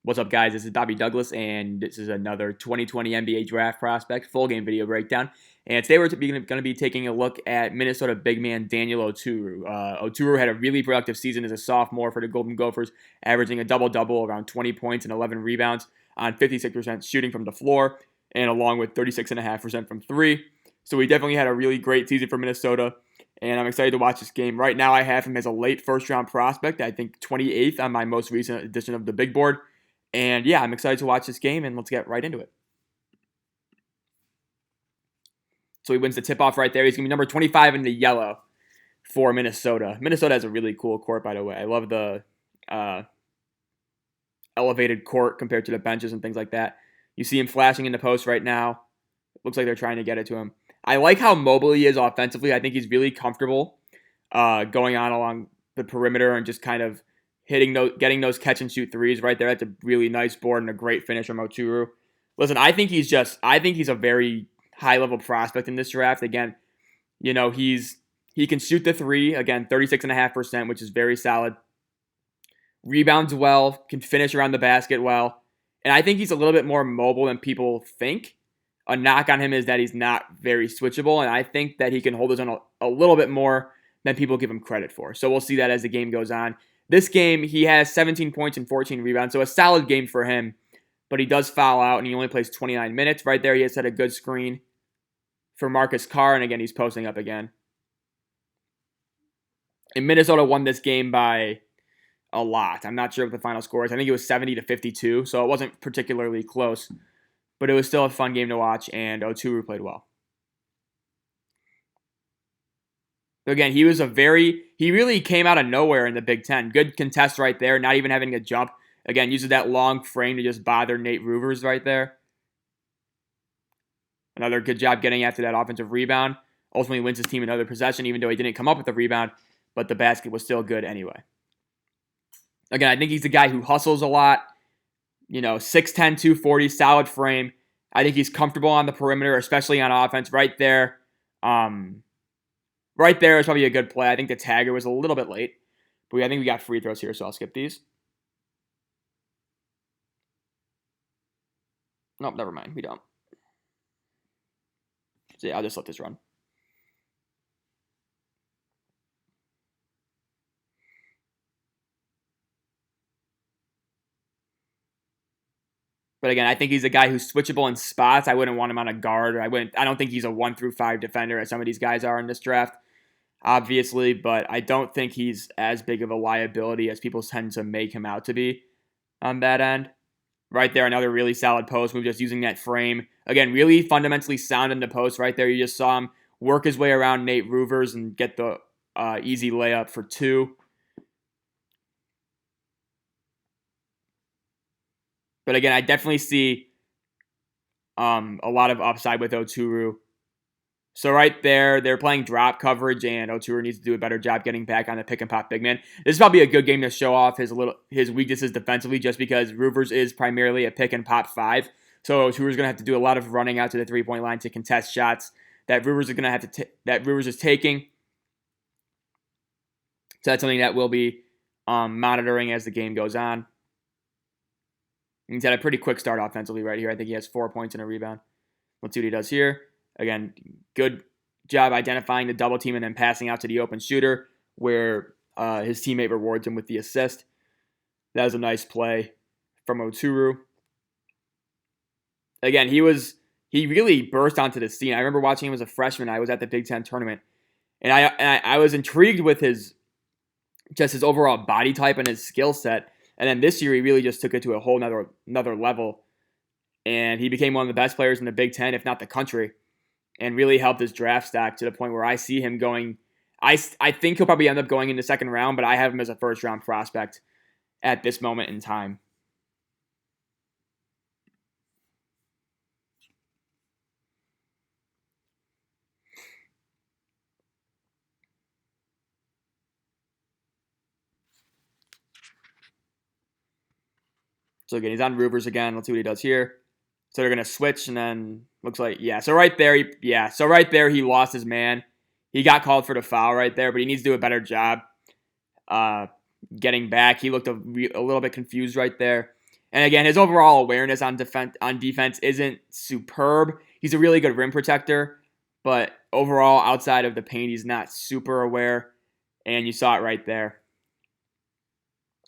What's up, guys? This is Bobby Douglas, and this is another 2020 NBA Draft Prospect full game video breakdown. And today we're going to be taking a look at Minnesota big man Daniel Oturu. Oturu had a really productive season as a sophomore for the Golden Gophers, averaging a double-double, around 20 points and 11 rebounds on 56% shooting from the floor, and along with 36.5% from three. So he definitely had a really great season for Minnesota, and I'm excited to watch this game. Right now I have him as a late first-round prospect, I think 28th on my most recent edition of the big board. And yeah, I'm excited to watch this game, and let's get right into it. So he wins the tip-off right there. He's going to be number 25 in the yellow for Minnesota. Minnesota has a really cool court, by the way. I love the elevated court compared to the benches and things like that. You see him flashing in the post right now. Looks like they're trying to get it to him. I like how mobile he is offensively. I think he's really comfortable going on along the perimeter and just kind of getting those catch and shoot threes right there. That's a really nice board and a great finish from Oturu. Listen, I think he's a very high level prospect in this draft. Again, you know, he can shoot the three, again, 36.5%, which is very solid. Rebounds well, can finish around the basket well. And I think he's a little bit more mobile than people think. A knock on him is that he's not very switchable, and I think that he can hold his own a little bit more than people give him credit for. So we'll see that as the game goes on. This game, he has 17 points and 14 rebounds, so a solid game for him. But he does foul out, and he only plays 29 minutes. Right there, he has set a good screen for Marcus Carr, and again, he's posting up again. And Minnesota won this game by a lot. I'm not sure what the final score is. I think it was 70-52, so it wasn't particularly close. But it was still a fun game to watch, and Oturu played well. Again, he really came out of nowhere in the Big Ten. Good contest right there, not even having a jump. Again, uses that long frame to just bother Nate Ruvers right there. Another good job getting after that offensive rebound. Ultimately wins his team another possession, even though he didn't come up with the rebound, but the basket was still good anyway. Again, I think he's a guy who hustles a lot. 6'10", 240, solid frame. I think he's comfortable on the perimeter, especially on offense right there. Right there is probably a good play. I think the tagger was a little bit late. But I think we got free throws here, so I'll skip these. Nope, never mind. We don't. So yeah, I'll just let this run. But again, I think he's a guy who's switchable in spots. I wouldn't want him on a guard. I don't think he's a 1-5 defender as some of these guys are in this draft, obviously. But I don't think he's as big of a liability as people tend to make him out to be on that end. Right there, another really solid post move, just using that frame. Again, really fundamentally sound in the post right there. You just saw him work his way around Nate Ruvers and get the easy layup for two. But again, I definitely see a lot of upside with Oturu. So right there, they're playing drop coverage, and Oturu needs to do a better job getting back on the pick and pop big man. This is probably a good game to show off his weaknesses defensively, just because Ruvers is primarily a pick and pop five. So Oturu's going to have to do a lot of running out to the 3-point line to contest shots that Ruvers is going to have to that Ruvers is taking. So that's something that we'll be monitoring as the game goes on. He's had a pretty quick start offensively right here. I think he has 4 points and a rebound. Let's see what he does here. Again, good job identifying the double team and then passing out to the open shooter where his teammate rewards him with the assist. That was a nice play from Oturu. Again, he really burst onto the scene. I remember watching him as a freshman. I was at the Big Ten tournament, and I was intrigued with his overall body type and his skill set. And then this year, he really just took it to a whole another level. And he became one of the best players in the Big Ten, if not the country, and really helped his draft stock to the point where I see him going. I think he'll probably end up going in the second round, but I have him as a first-round prospect at this moment in time. So again, he's on Ruvers again. Let's see what he does here. So they're going to switch, and then looks like, yeah. So right there, he lost his man. He got called for the foul right there, but he needs to do a better job getting back. He looked a little bit confused right there. And again, his overall awareness on defense isn't superb. He's a really good rim protector, but overall, outside of the paint, he's not super aware. And you saw it right there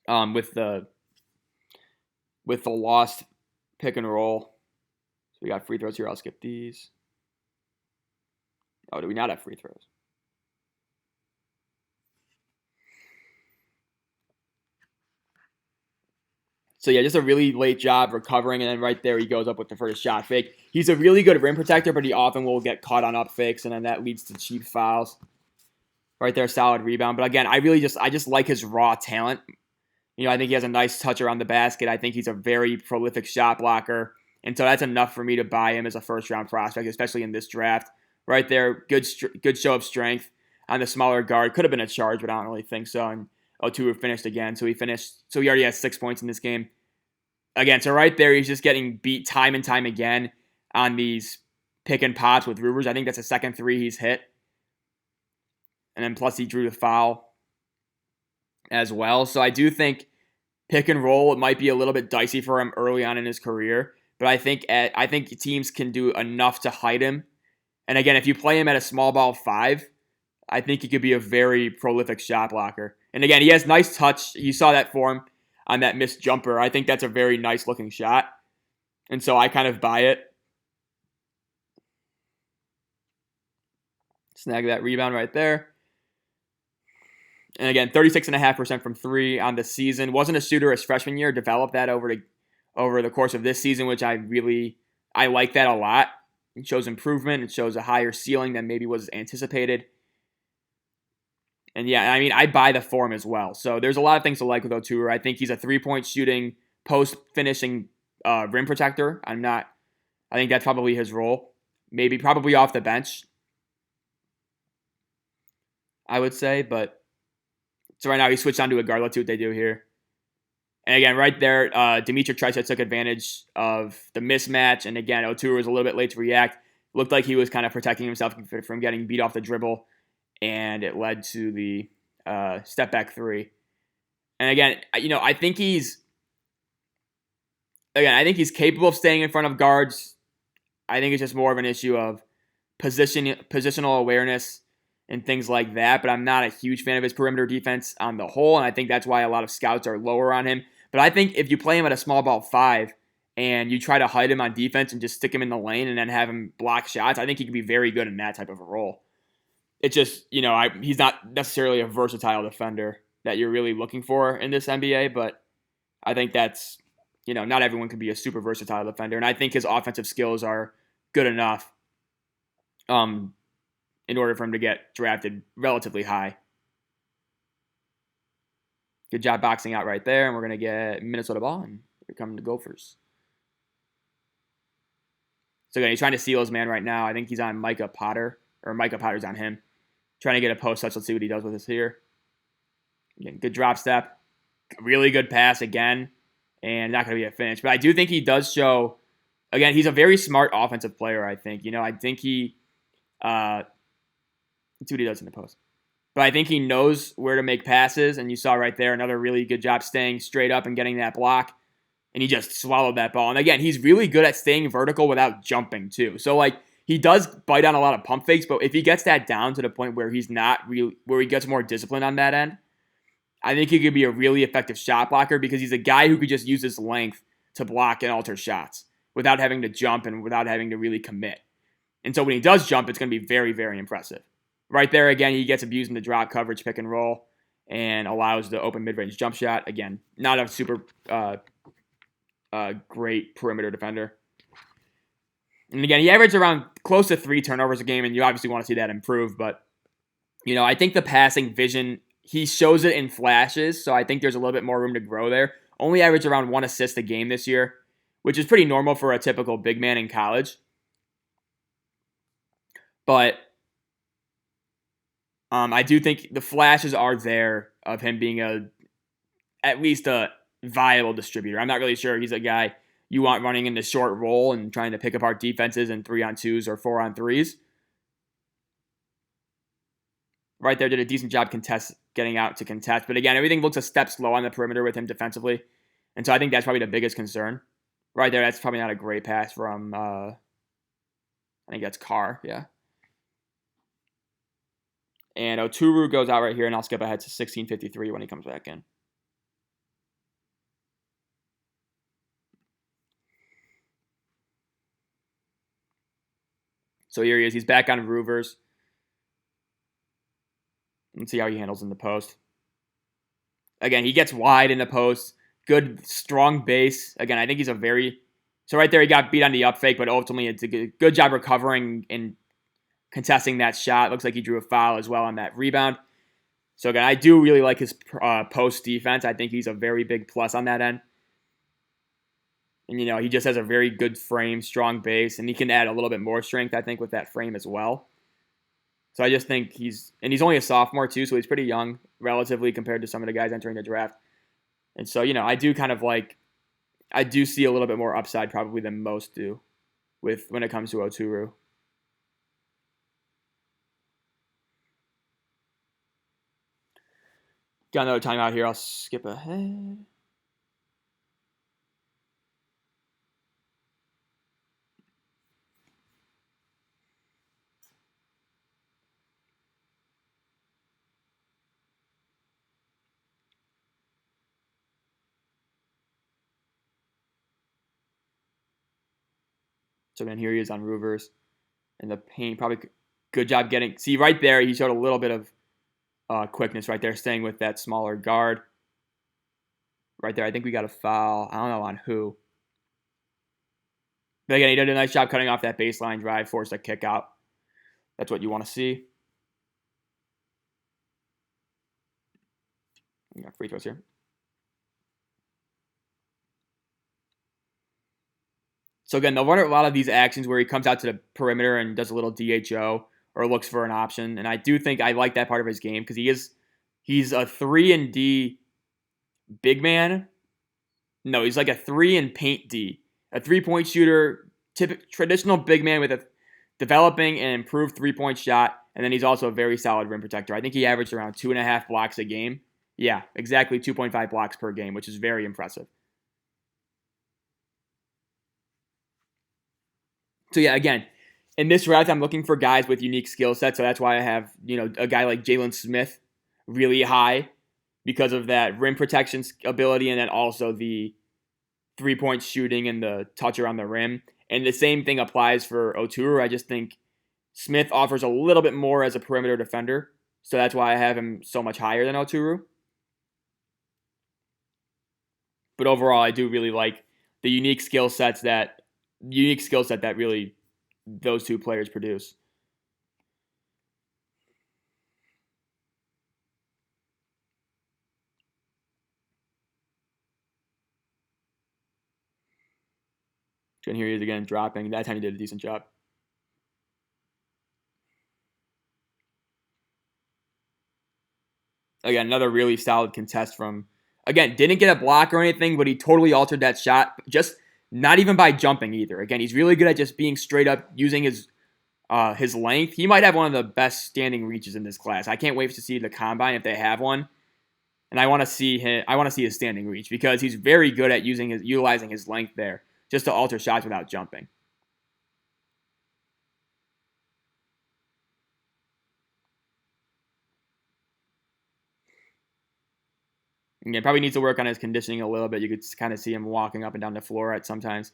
with the lost pick and roll. So we got free throws here. I'll skip these. Oh, do we not have free throws? So yeah, just a really late job recovering, and then right there he goes up with the first shot fake. He's a really good rim protector, but he often will get caught on up fakes, and then that leads to cheap fouls. Right there, solid rebound. But again, I just like his raw talent. I think he has a nice touch around the basket. I think he's a very prolific shot blocker, and so that's enough for me to buy him as a first-round prospect, especially in this draft. Right there, good show of strength on the smaller guard. Could have been a charge, but I don't really think so. And Oturu finished again, so he already has 6 points in this game. Again, so right there, he's just getting beat time and time again on these pick and pops with Rubers. I think that's the second three he's hit. And then plus he drew the foul as well. So I do think pick and roll, it might be a little bit dicey for him early on in his career. But I think teams can do enough to hide him. And again, if you play him at a small ball 5, I think he could be a very prolific shot blocker. And again, he has nice touch. You saw that for him on that missed jumper. I think that's a very nice looking shot. And so I kind of buy it. Snag that rebound right there. And again, 36.5% from 3 on the season. Wasn't a shooter his freshman year. Developed that over the course of this season, which I like that a lot. It shows improvement. It shows a higher ceiling than maybe was anticipated. And yeah, I mean, I buy the form as well. So there's a lot of things to like with Oturu. I think he's a 3-point shooting, post-finishing rim protector. I think that's probably his role. Probably off the bench, I would say. But so right now he switched on to a guard. Let's see what they do here. And again, right there, Dimitri Trice took advantage of the mismatch. And again, Oturu was a little bit late to react. Looked like he was kind of protecting himself from getting beat off the dribble. And it led to the step back 3. And again, I think he's capable of staying in front of guards. I think it's just more of an issue of positional awareness and things like that. But I'm not a huge fan of his perimeter defense on the whole, and I think that's why a lot of scouts are lower on him. But I think if you play him at a small ball 5 and you try to hide him on defense and just stick him in the lane and then have him block shots, I think he could be very good in that type of a role. It's just, he's not necessarily a versatile defender that you're really looking for in this NBA, but I think that's, not everyone can be a super versatile defender. And I think his offensive skills are good enough in order for him to get drafted relatively high. Good job boxing out right there, and we're going to get Minnesota ball, and here come the Gophers. So again, he's trying to seal his man right now. I think he's on Micah Potter's on him. Trying to get a post touch. Let's see what he does with this here. Again, good drop step. Really good pass again. And not going to be a finish. But I do think he does show, again, he's a very smart offensive player, I think. I think he, let's see what he does in the post. But I think he knows where to make passes. And you saw right there another really good job staying straight up and getting that block. And he just swallowed that ball. And again, he's really good at staying vertical without jumping too. So he does bite on a lot of pump fakes, but if he gets that down to the point where he's not really, where he gets more discipline on that end, I think he could be a really effective shot blocker because he's a guy who could just use his length to block and alter shots without having to jump and without having to really commit. And so when he does jump, it's going to be very, very impressive. Right there, again, he gets abused in the drop coverage pick and roll and allows the open mid-range jump shot. Again, not a super great perimeter defender. And again, he averaged around close to 3 turnovers a game, and you obviously want to see that improve. But, I think the passing vision, he shows it in flashes, so I think there's a little bit more room to grow there. Only averaged around 1 assist a game this year, which is pretty normal for a typical big man in college. But I do think the flashes are there of him being at least a viable distributor. I'm not really sure he's a guy you want running in the short roll and trying to pick apart defenses in 3-on-2s or 4-on-3s. Right there, did a decent job getting out to contest. But again, everything looks a step slow on the perimeter with him defensively. And so I think that's probably the biggest concern. Right there, that's probably not a great pass from, I think that's Carr, yeah. And Oturu goes out right here, and I'll skip ahead to 16:53 when he comes back in. So here he is. He's back on Roovers. Let's see how he handles in the post. Again, he gets wide in the post. Good, strong base. Again, I think he's a very... So right there, he got beat on the up fake, but ultimately it's a good job recovering and contesting that shot. Looks like he drew a foul as well on that rebound. So again, I do really like his post defense. I think he's a very big plus on that end. And, he just has a very good frame, strong base, and he can add a little bit more strength, I think, with that frame as well. So I just think he's only a sophomore too, so he's pretty young relatively compared to some of the guys entering the draft. And so, I do I do see a little bit more upside probably than most do when it comes to Oturu. Got another timeout here. I'll skip ahead. So then here he is on Roovers. And the paint, probably good job getting... See, right there, he showed a little bit of quickness right there, staying with that smaller guard. Right there, I think we got a foul. I don't know on who. But again, he did a nice job cutting off that baseline drive, forced a kick out. That's what you want to see. We got free throws here. So again, they'll run a lot of these actions where he comes out to the perimeter and does a little DHO or looks for an option. And I do think I like that part of his game because he's a 3-and-D big man. No, he's like a 3-and-paint D. A 3-point shooter, traditional big man with a developing and improved 3-point shot. And then he's also a very solid rim protector. I think he averaged around 2.5 blocks a game. Yeah, exactly 2.5 blocks per game, which is very impressive. So yeah, again, in this draft, I'm looking for guys with unique skill sets. So that's why I have, a guy like Jalen Smith really high because of that rim protection ability and then also the 3-point shooting and the touch around the rim. And the same thing applies for Oturu. I just think Smith offers a little bit more as a perimeter defender. So that's why I have him so much higher than Oturu. But overall, I do really like the unique skill set that really those two players produce. And here he is again dropping. That time he did a decent job. Again, another really solid contest from, again, didn't get a block or anything, but he totally altered that shot. Just not even by jumping either. Again, he's really good at just being straight up, using his length. He might have one of the best standing reaches in this class. I can't wait to see the combine if they have one. And I want to see his standing reach because he's very good at utilizing his length there just to alter shots without jumping. Again, probably needs to work on his conditioning a little bit. You could kind of see him walking up and down the floor at sometimes.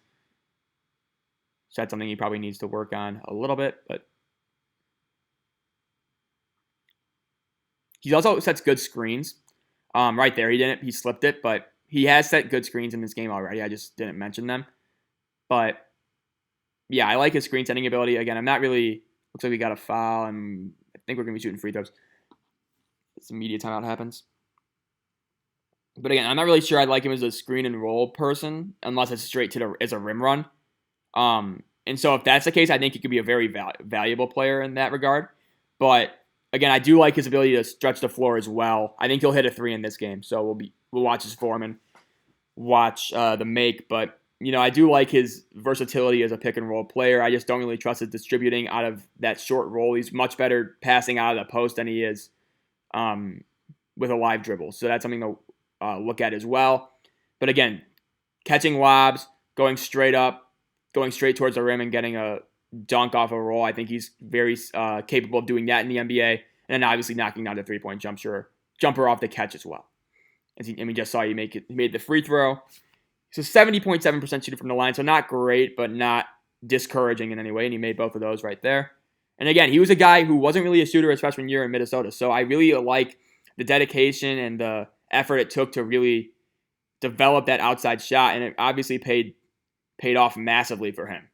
So that's something he probably needs to work on a little bit, but he also sets good screens. Right there, he slipped it, but he has set good screens in this game already. I just didn't mention them. But yeah, I like his screen setting ability. Again, looks like we got a foul, and I think we're going to be shooting free throws. Some media timeout happens. But again, I'm not really sure I like him as a screen and roll person unless it's straight as a rim run. And so if that's the case, I think he could be a very valuable player in that regard. But again, I do like his ability to stretch the floor as well. I think he'll hit a 3 in this game. So we'll watch his form and watch the make. But I do like his versatility as a pick and roll player. I just don't really trust his distributing out of that short roll. He's much better passing out of the post than he is with a live dribble. So that's something to look at as well. But again, catching lobs, going straight up, going straight towards the rim and getting a dunk off a roll. I think he's very capable of doing that in the NBA. And then obviously knocking down the three-point jumper off the catch as well. And we just saw he made the free throw. So 70.7% shooter from the line. So not great, but not discouraging in any way. And he made both of those right there. And again, he was a guy who wasn't really a shooter his freshman year in Minnesota. So I really like the dedication and the effort it took to really develop that outside shot. And it obviously paid off massively for him.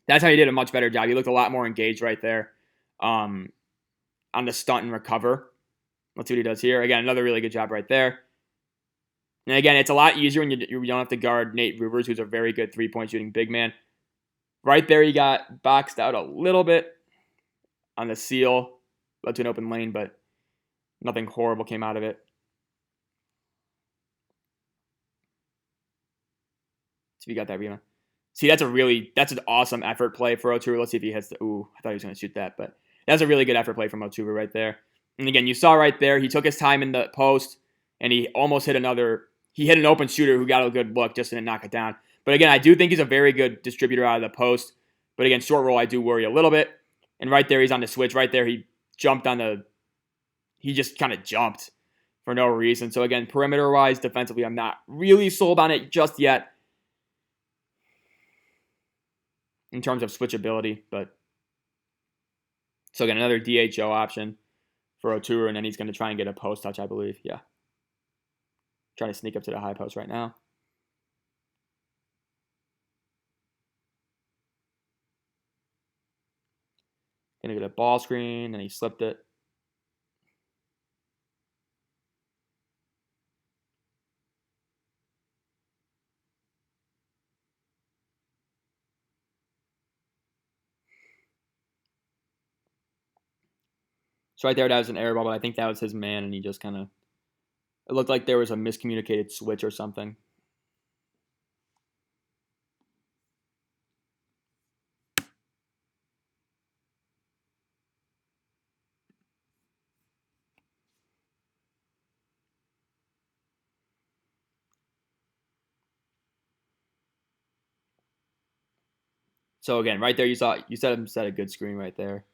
That's how he did a much better job. He looked a lot more engaged right there on the stunt and recover. Let's see what he does here. Again, another really good job right there. And again, it's a lot easier when you don't have to guard Nate Rubers, who's a very good three-point shooting big man. Right there, he got boxed out a little bit on the seal. Led to an open lane, but nothing horrible came out of it. See if you got that rebound. See, that's an awesome effort play for Oturu. Let's see if he hits the, I thought he was going to shoot that, but that's a really good effort play from Oturu right there. And again, you saw right there, he took his time in the post, and he almost hit an open shooter who got a good look, just didn't knock it down. But again, I do think he's a very good distributor out of the post. But again, short roll, I do worry a little bit. And right there, he's on the switch. Right there, he just kind of jumped for no reason. So again, perimeter-wise, defensively, I'm not really sold on it just yet in terms of switchability. But so again, another DHO option for Oturu, and then he's going to try and get a post touch, I believe. Yeah. Trying to sneak up to the high post right now. Gonna get a ball screen, and he slipped it. So right there, that was an air ball, but I think that was his man, and he just kind of, it looked like there was a miscommunicated switch or something. So again, right there, you set a good screen right there.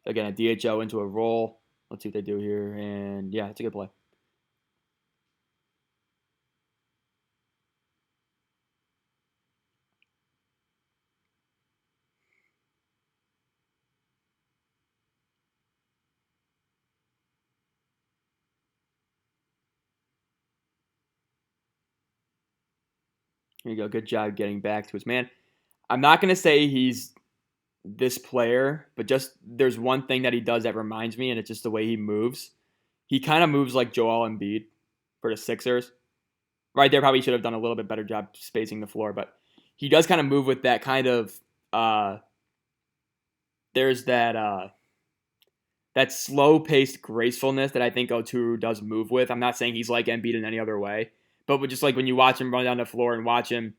Again, a DHO into a roll. Let's see what they do here, and yeah, it's a good play. Here you go. Good job getting back to his man. I'm not going to say he's this player, but just there's one thing that he does that reminds me, and it's just the way he moves. He kind of moves like Joel Embiid for the Sixers. Right there, probably should have done a little bit better job spacing the floor, but he does kind of move with that kind of there's that slow-paced gracefulness that I think Oturu does move with. I'm not saying he's like Embiid in any other way, but just like when you watch him run down the floor and watch him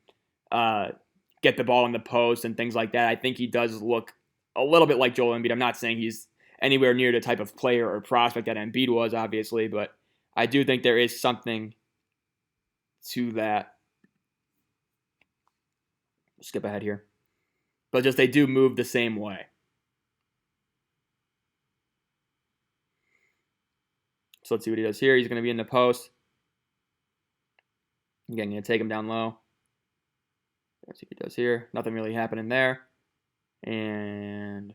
get the ball in the post and things like that, I think he does look a little bit like Joel Embiid. I'm not saying he's anywhere near the type of player or prospect that Embiid was, obviously, but I do think there is something to that. Skip ahead here. But just they do move the same way. So let's see what he does here. He's going to be in the post. Again, going to take him down low. Let's see what he does here. Nothing really happening there. And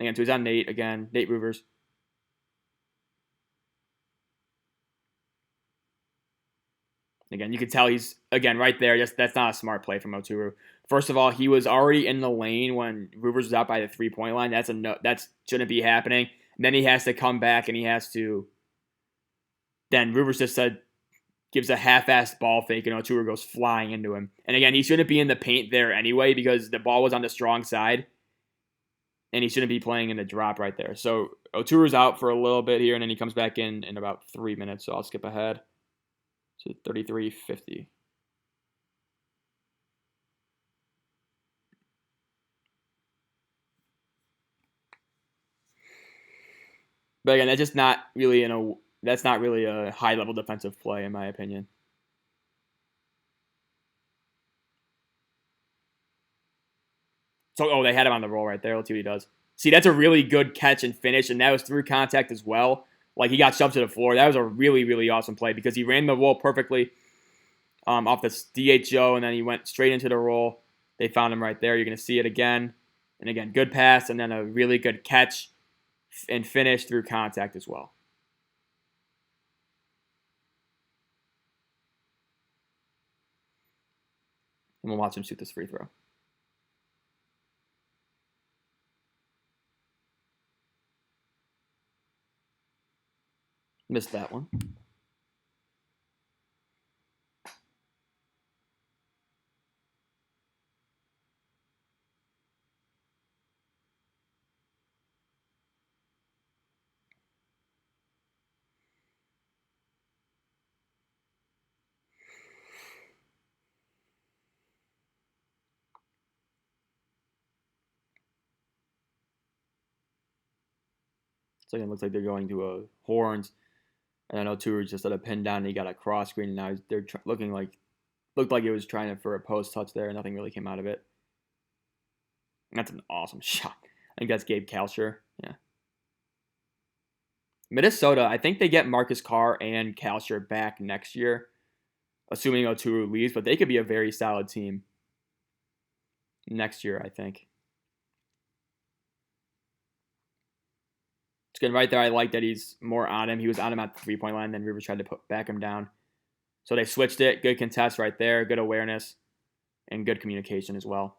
again, so he's on Nate again. Nate Rubers. Again, you can tell he's, again, right there. Just that's not a smart play from Oturu. First of all, he was already in the lane when Rubers was out by the three-point line. That shouldn't be happening. And then he has to come back and he has to. Then Rubers just gives a half-assed ball fake and Oturu goes flying into him. And again, he shouldn't be in the paint there anyway because the ball was on the strong side. And he shouldn't be playing in the drop right there. So Oturu's out for a little bit here and then he comes back in about 3 minutes. So I'll skip ahead to 33:50. But again, that's not really a high level defensive play in my opinion. So they had him on the roll right there. Let's see what he does. See, that's a really good catch and finish, and that was through contact as well. Like he got shoved to the floor. That was a really, really awesome play because he ran the roll perfectly off the DHO, and then he went straight into the roll. They found him right there. You're going to see it again. And again, good pass, and then a really good catch and finish through contact as well. And we'll watch him shoot this free throw. Missed that one. So again, it looks like they're going to horns. And I know Oturu just let a pin down and he got a cross screen, and now they're looked like it was trying for a post touch there. Nothing really came out of it. That's an awesome shot. I think that's Gabe Kalsher. Yeah. Minnesota, I think they get Marcus Carr and Kalsher back next year, assuming Oturu leaves, but they could be a very solid team next year, I think. It's good right there. I like that he's more on him. He was on him at the three-point line, then Rivers tried to back him down. So they switched it. Good contest right there. Good awareness and good communication as well.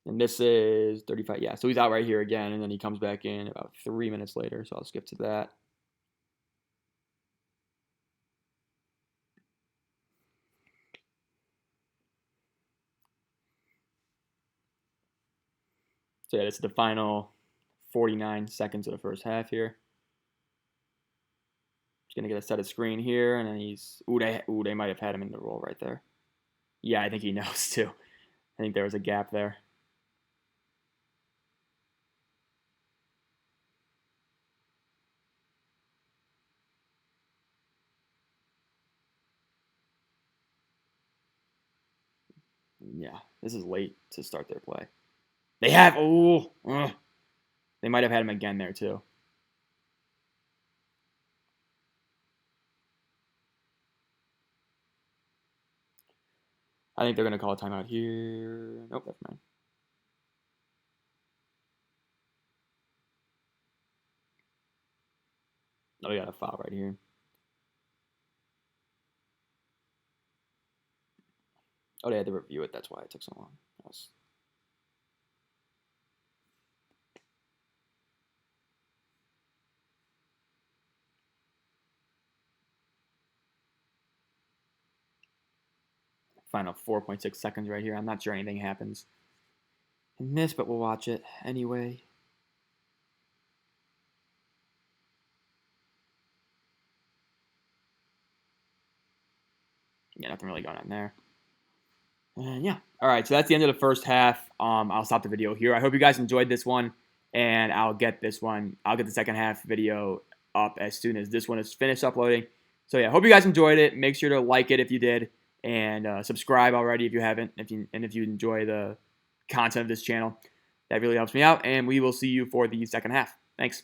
And this is 35. Yeah, so he's out right here again, and then he comes back in about 3 minutes later. So I'll skip to that. So yeah, this is the final 49 seconds of the first half here. Just gonna get a set of screen here, and then they might have had him in the roll right there. Yeah, I think he knows too. I think there was a gap there. Yeah, this is late to start their play. They have they might have had him again there too. I think they're gonna call a timeout here. Nope, never mind. Oh, we got a foul right here. Oh, they had to review it. That's why it took so long. Final 4.6 seconds right here. I'm not sure anything happens in this, but we'll watch it anyway. Yeah, nothing really going on there. And yeah. All right, so that's the end of the first half. I'll stop the video here. I hope you guys enjoyed this one, and I'll get the second half video up as soon as this one is finished uploading. So yeah, hope you guys enjoyed it. Make sure to like it if you did, and subscribe already if you haven't. If you enjoy the content of this channel, that really helps me out. And we will see you for the second half. Thanks.